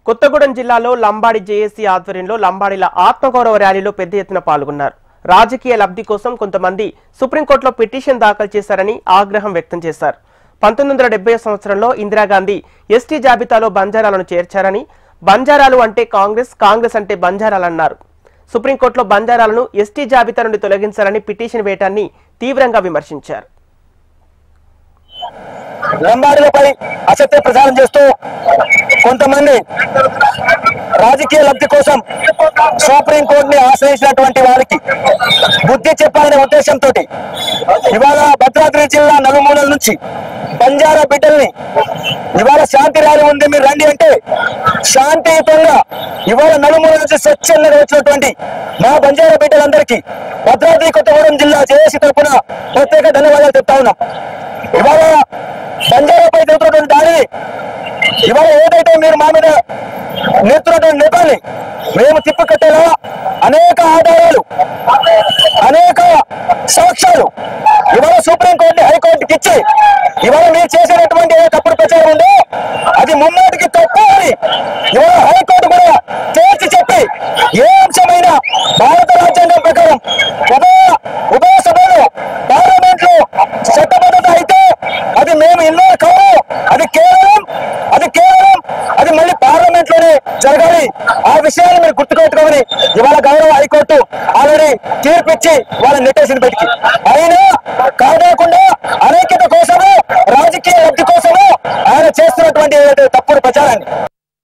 కొత్తగూడెం జిల్లాలో లంబాడి జేఏసీ ఆధ్వర్యంలో లంబాడీల ఆత్మగౌరవ ర్యాలీలో పెద్ద ఎత్తున పాల్గొన్నారు. రాజకీయ లబ్ధి కోసం కొంతమంది సుప్రీంకోర్టులో పిటిషన్ దాఖలు చేశారని ఆగ్రహం వ్యక్తం చేశారు. 1970 సంవత్సరంలో ఇందిరాగాంధీ ఎస్టీ జాబితాలో బంజారాలను చేర్చారని, బంజారాలు అంటే కాంగ్రెస్ అంటే బంజారాలన్నారు. సుప్రీంకోర్టులో బంజారాలను ఎస్టీ జాబితా నుండి తొలగించాలని పిటిషన్ వేయటాన్ని తీవ్రంగా విమర్శించారు. లంబాడీలపై అసత్య ప్రచారం చేస్తూ కొంతమంది రాజకీయ లబ్ధి కోసం సుప్రీంకోర్టుని ఆశ్రయించినటువంటి వారికి బుద్ధి చెప్పాలనే ఉద్దేశంతో ఇవాళ భద్రాద్రి జిల్లా నలుమూలల నుంచి బంజారా బిడ్డల్ని ఇవాళ శాంతి ర్యాలీ ఉంది, మీరు రండి అంటే శాంతియుతంగా ఇవాళ నలుమూల నుంచి స్వచ్ఛందంగా వచ్చినటువంటి మా బంజారా బిడ్డలందరికీ భద్రాద్రి కొత్తగూడెం జిల్లా జేఏసీ తరఫున ప్రత్యేక ధన్యవాదాలు చెప్తా ఉన్నాం. ఇవాళ బంజారాపై జరుగుతున్నటువంటి దాడి ఇవాళ ఏదైతే మీరు మా మీద నేర్చున్నటువంటి నేతల్ని మేము తిప్పికట్టేలా అనేక ఆధారాలు, అనేక సాక్ష్యాలు ఇవాళ సుప్రీంకోర్టు హైకోర్టుకి ఇచ్చి ఇవాళ మీరు చేసేటటువంటి ఏ తప్పుడు ప్రచారం ఉందో అది ముమ్మాటికి తప్పు అని ఇవాళ హైకోర్టు కూడా తేల్చి చెప్పి ఏ అంశమైనా భారత రాజ్యాంగం ప్రకారం ఉభయ సభలో పార్లమెంట్ లో చట్టబద్ధత అయితే అది మేము ఇన్నో కాదు, అది మళ్ళీ పార్లమెంట్ లోనే జరగాలి. ఆ విషయాన్ని మీరు గుర్తుపెట్టుకోమని ఇవాళ గౌరవ హైకోర్టు ఆల్రెడీ తీర్పిచ్చి వాళ్ళ నెట్టేసిన బయటికి. అయినా కాకుండా అనైక్యత కోసము, రాజకీయ లబ్ధి కోసము ఆయన చేస్తున్నటువంటి తప్పుడు ప్రచారాన్ని